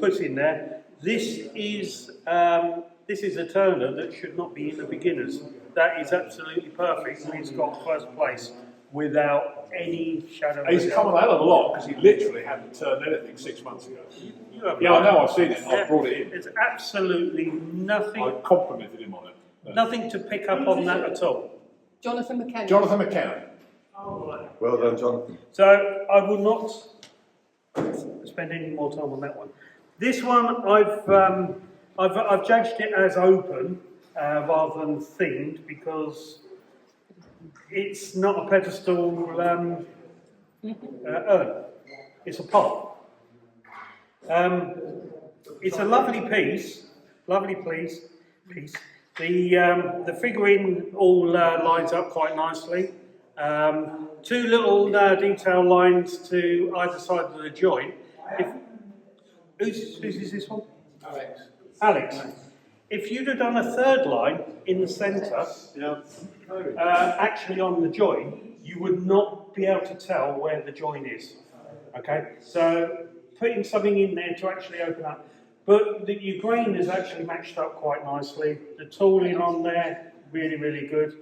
put in there. This is a turner that should not be in the beginners. That is absolutely perfect, and it's got first place without any shadow of a doubt. He's come on that a lot because he literally hadn't turned anything 6 months ago. Yeah, I know, I've seen it. I've brought it in. There's absolutely nothing. I complimented him on it. Nothing to pick up on that at all. Jonathan McKenna. Jonathan McKenna. Well done, Jonathan. So I will not spend any more time on that one. This one I've judged it as open rather than themed because it's not a pedestal urn. It's a pot. It's a lovely piece. The figurine all lines up quite nicely. Two little detail lines to either side of the joint. Whose is this one? Alex. If you'd have done a third line in the centre, actually on the joint, you would not be able to tell where the joint is. Okay, so putting something in there to actually open up. But your grain is actually matched up quite nicely. The tooling on there, really, really good.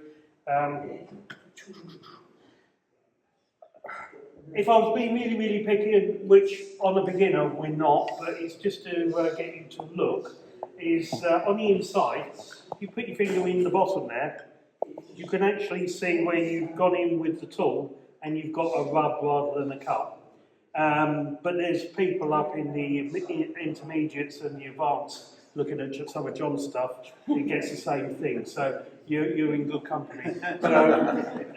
If I was being really, really picky, which on a beginner we're not, but it's just to get you to look, is on the inside, you put your finger in the bottom there, you can actually see where you've gone in with the tool and you've got a rub rather than a cut. But there's people up in the intermediates and the advanced looking at some of John's stuff, it gets the same thing. So you're in good company. So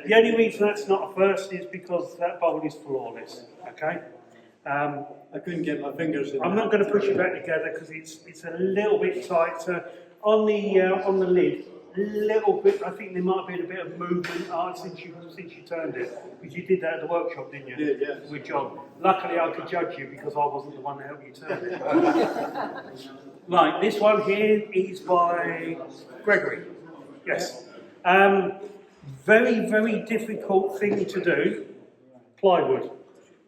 the only reason that's not a first is because that bowl is flawless. Okay. I couldn't get my fingers in. I'm not going to push it back together because it's a little bit tight. So on the lid, a little bit. I think there might have been a bit of movement since you turned it, because you did that at the workshop, didn't you? Yeah, yes. With John. Luckily, I could judge you because I wasn't the one that helped you turn it. Right, this one here is by Gregory. Yes. Very, very difficult thing to do. Plywood.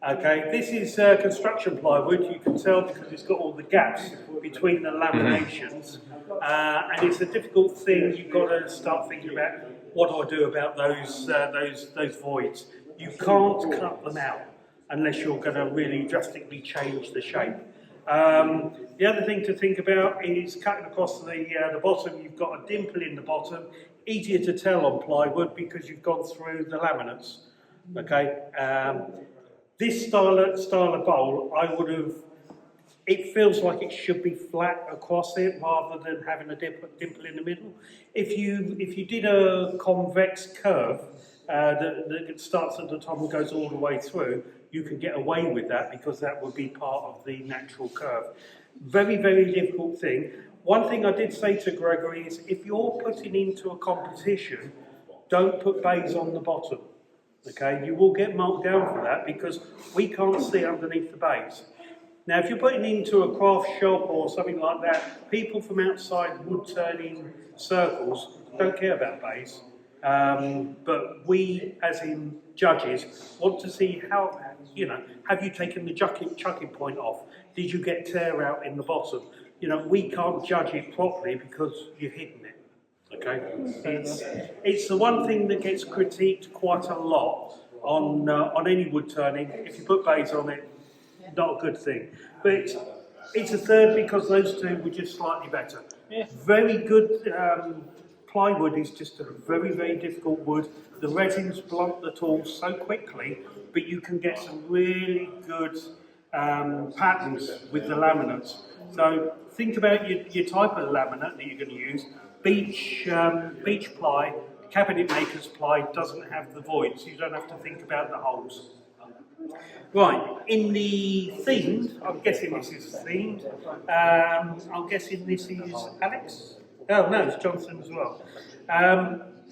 Okay, this is construction plywood. You can tell because it's got all the gaps between the laminations, and it's a difficult thing. You've got to start thinking about what do I do about those voids. You can't cut them out unless you're going to really drastically change the shape. The other thing to think about is cutting across the bottom. You've got a dimple in the bottom. Easier to tell on plywood because you've gone through the laminates. Okay. This style of bowl, it feels like it should be flat across it rather than having a dimple in the middle. If you did a convex curve that starts at the top and goes all the way through, you can get away with that because that would be part of the natural curve. Very, very difficult thing. One thing I did say to Gregory is if you're putting into a competition, don't put bays on the bottom. Okay, you will get marked down for that because we can't see underneath the bays. Now, if you're putting into a craft shop or something like that, people from outside wood turning circles don't care about bays. But we, as in judges, want to see how, have you taken the chucking point off? Did you get tear out in the bottom? We can't judge it properly because you've hidden it. Okay, it's the one thing that gets critiqued quite a lot on any wood turning. If you put bays on it, not a good thing. But it's a third because those two were just slightly better. Yeah. Very good. Plywood is just a very, very difficult wood. The resins blunt the tool so quickly, but you can get some really good patterns with the laminates. So think about your type of laminate that you're going to use. Beech ply, cabinet maker's ply doesn't have the voids, so you don't have to think about the holes. Right, in the themed, I'm guessing this is themed, I'm guessing this is Alex? Oh no, it's Johnson as well.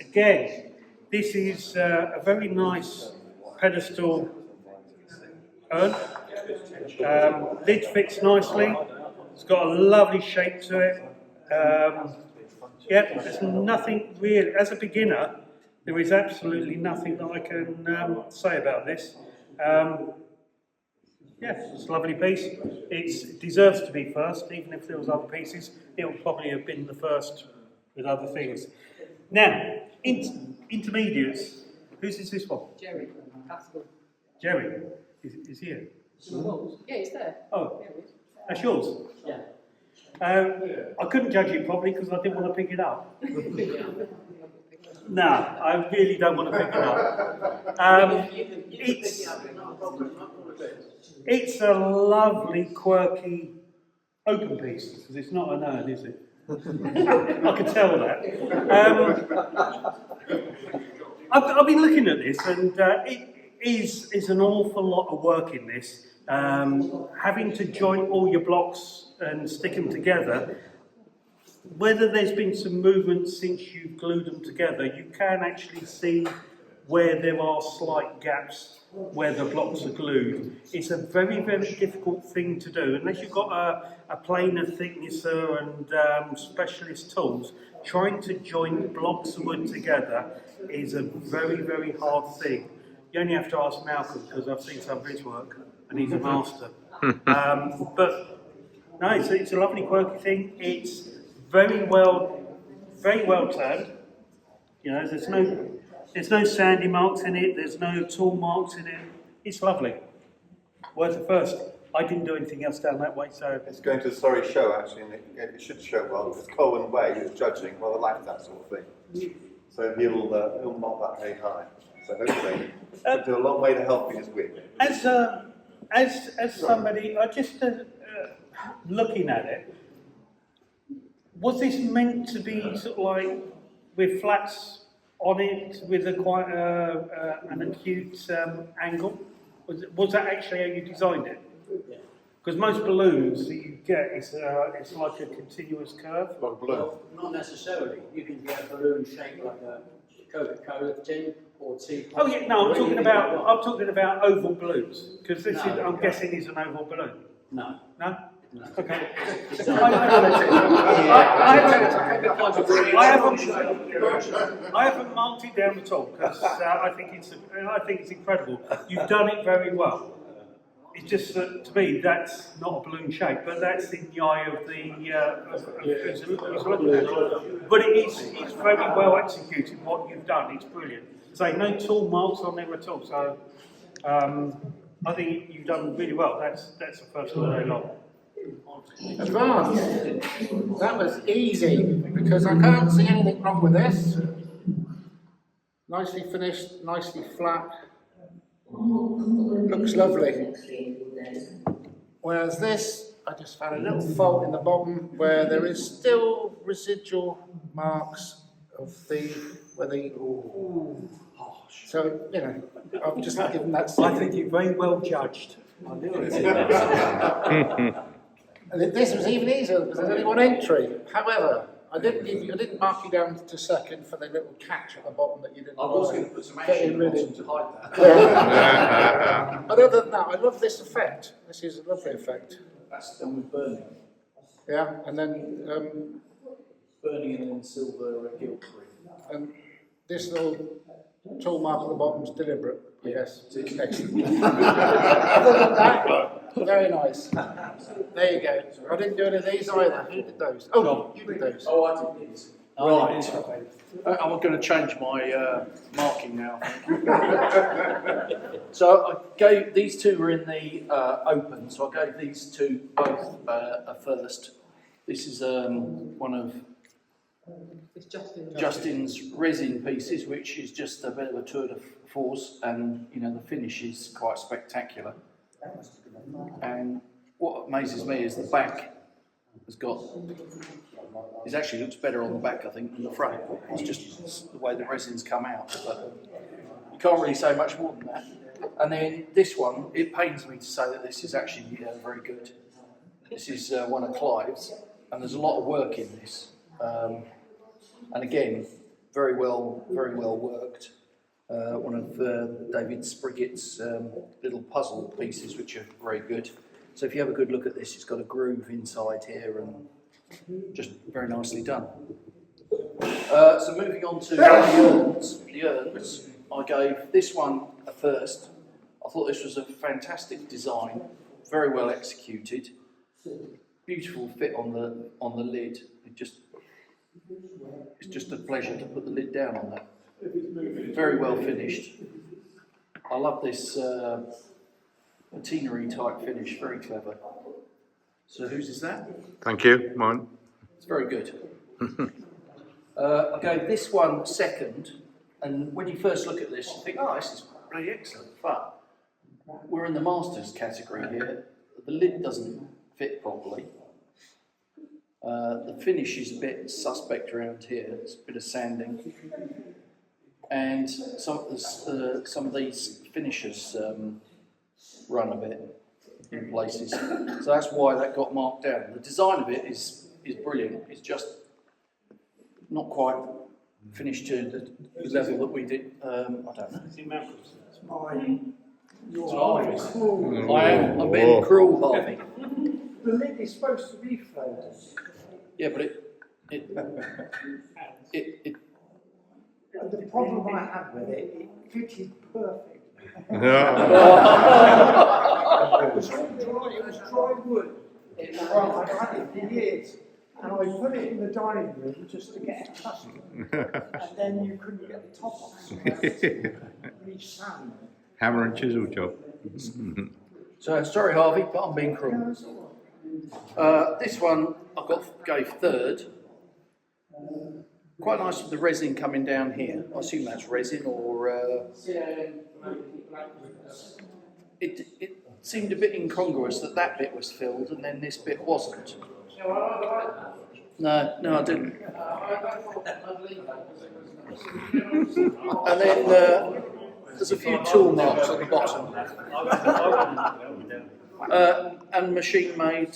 Again, this is a very nice pedestal urn. Lid fits nicely, it's got a lovely shape to it. Yeah, there's nothing really, as a beginner, there is absolutely nothing that I can say about this. Yeah, it's a lovely piece. It deserves to be first, even if there was other pieces. It would probably have been the first with other things. Now, intermediates. Whose is this one? Jerry, Pascal. Jerry. Is he here? Yeah, he's there. Oh, that's yours? Yeah. I couldn't judge it properly because I didn't want to pick it up. No, I really don't want to pick it up. It's a lovely, quirky open piece, because it's not an urn, is it? I can tell that. I've been looking at this, and it is an awful lot of work in this. Having to join all your blocks and stick them together. Whether there's been some movement since you've glued them together, you can actually see where there are slight gaps where the blocks are glued. It's a very, very difficult thing to do. Unless you've got a planer thicknesser and specialist tools, trying to join blocks of wood together is a very, very hard thing. You only have to ask Malcolm, because I've seen some of his work, and he's a master. But no, it's a lovely, quirky thing. It's very well turned. You know, there's no sandy marks in it. There's no tool marks in it. It's lovely. Worth a first. I didn't do anything else down that way, so It's going to a sorry show actually, and it should show well because Colin Way is judging rather like that sort of thing. So he'll not that very high. So hopefully he'll do a long way to helping us with. As somebody, looking at it, was this meant to be sort of like with flats on it with quite an acute angle? Was that actually how you designed it? Because most balloons that you get, it's like a continuous curve. Like a balloon. Well, not necessarily. You can get a balloon shaped like a Coca-Cola tin or tea. Oh yeah, no, I'm talking about oval balloons, because this is, I'm guessing, is an oval balloon. No. No? No. Okay. I haven't marked it down at all because I think it's incredible. You've done it very well. It's just that to me that's not a balloon shape, but that's in the eye of the. But it's very well executed. What you've done, it's brilliant. So no tool marks on there at all. So I think you've done really well. That's the first all day long. Advanced. That was easy because I can't see anything wrong with this. Nicely finished, nicely flat. Looks lovely. Whereas this, I just found a little fault in the bottom where there is still residual marks of where the. So, you know, I've just given that. I think you're very well judged. I knew it. This was even easier because there's only one entry. However, I didn't mark you down to second for the little catch at the bottom that you didn't. I was going to put some action in the bottom to hide that. Yeah. But other than that, I love this effect. This is a lovely effect. That's done with burning. Yeah, and then Burning and then silver gilt free. this little tool mark at the bottom is deliberate. Yes, it's excellent. Other than that, very nice. There you go. I didn't do any of these either. Who did those? Oh, you did those. Oh, I did these. Right. I'm going to change my marking now. So I gave these two were in the open, so I gave these two both a first. This is one of It's Justin's resin pieces, which is just a bit of a tour de force, and you know the finish is quite spectacular. And what amazes me is the back has got. It actually looks better on the back, I think, than the front. It's just the way the resins come out, but you can't really say much more than that. And then this one, it pains me to say that this is actually very good. This is one of Clive's, and there's a lot of work in this. And again, very well worked. One of David Spriggett's little puzzle pieces, which are very good. So if you have a good look at this, it's got a groove inside here and just very nicely done. So moving on to the urns, I gave this one a first. I thought this was a fantastic design. very well executed. Beautiful fit on the lid. It's just a pleasure to put the lid down on that. Very well finished. I love this patinery type finish. Very clever. So whose is that? Thank you, mine. It's very good. I gave this one second, and when you first look at this, you think, oh, this is really excellent. But we're in the Masters category here. The lid doesn't fit properly. The finish is a bit suspect around here. It's a bit of sanding. And some of these finishes run a bit in places. So that's why that got marked down. The design of it is brilliant. It's just not quite finished to the level that we did. I don't know. I'm being cruel, Harvey. The lid is supposed to be floated. Yeah, but it And the problem I had with it, it fitted perfect. It was dry wood. I've had it for years. And I put it in the dining room just to get accustomed. And then you couldn't get the top off. So I had to re-sand. Hammer and chisel job. So sorry, Harvey, but I'm being cruel. This one I gave third. Quite nice with the resin coming down here. I assume that's resin or. It seemed a bit incongruous that bit was filled and then this bit wasn't. No, I didn't. And then there's a few tool marks at the bottom. And machine made.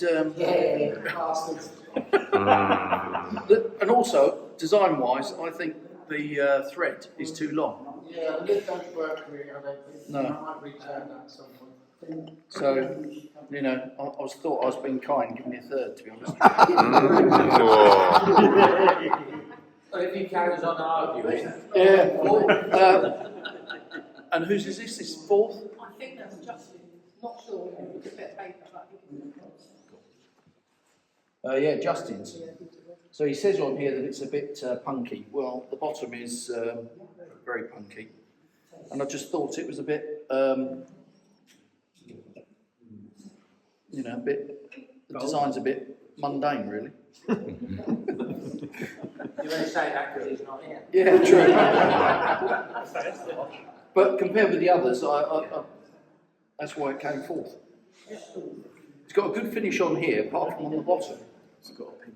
And also, design wise, I think the thread is too long. Yeah, the lid don't work really, I don't think. No. I might return that at some point. So, you know, I thought I was being kind, giving you a third, to be honest. Well, if he carries on arguing. Yeah. And whose is this? This is fourth? I think that's Justin. Not sure. It's a bit of paper, but I think it's Yeah, Justin's. So he says on here that it's a bit punky. Well, the bottom is very punky. And I just thought it was a bit, you know, the design's a bit mundane, really. You're going to say that because he's not here. Yeah, true. But compared with the others, I that's why it came fourth. It's got a good finish on here, apart from on the bottom. It's got a pimple.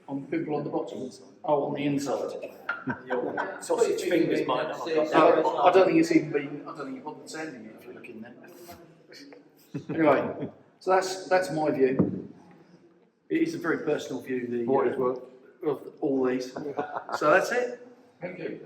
On the pimple on the bottom? Oh, on the inside. Sausage fingers might not. I don't think it's even been. I don't think you bothered sanding it if you look in there. Anyway, so that's my view. It is a very personal view. Of all these. So that's it. Thank you.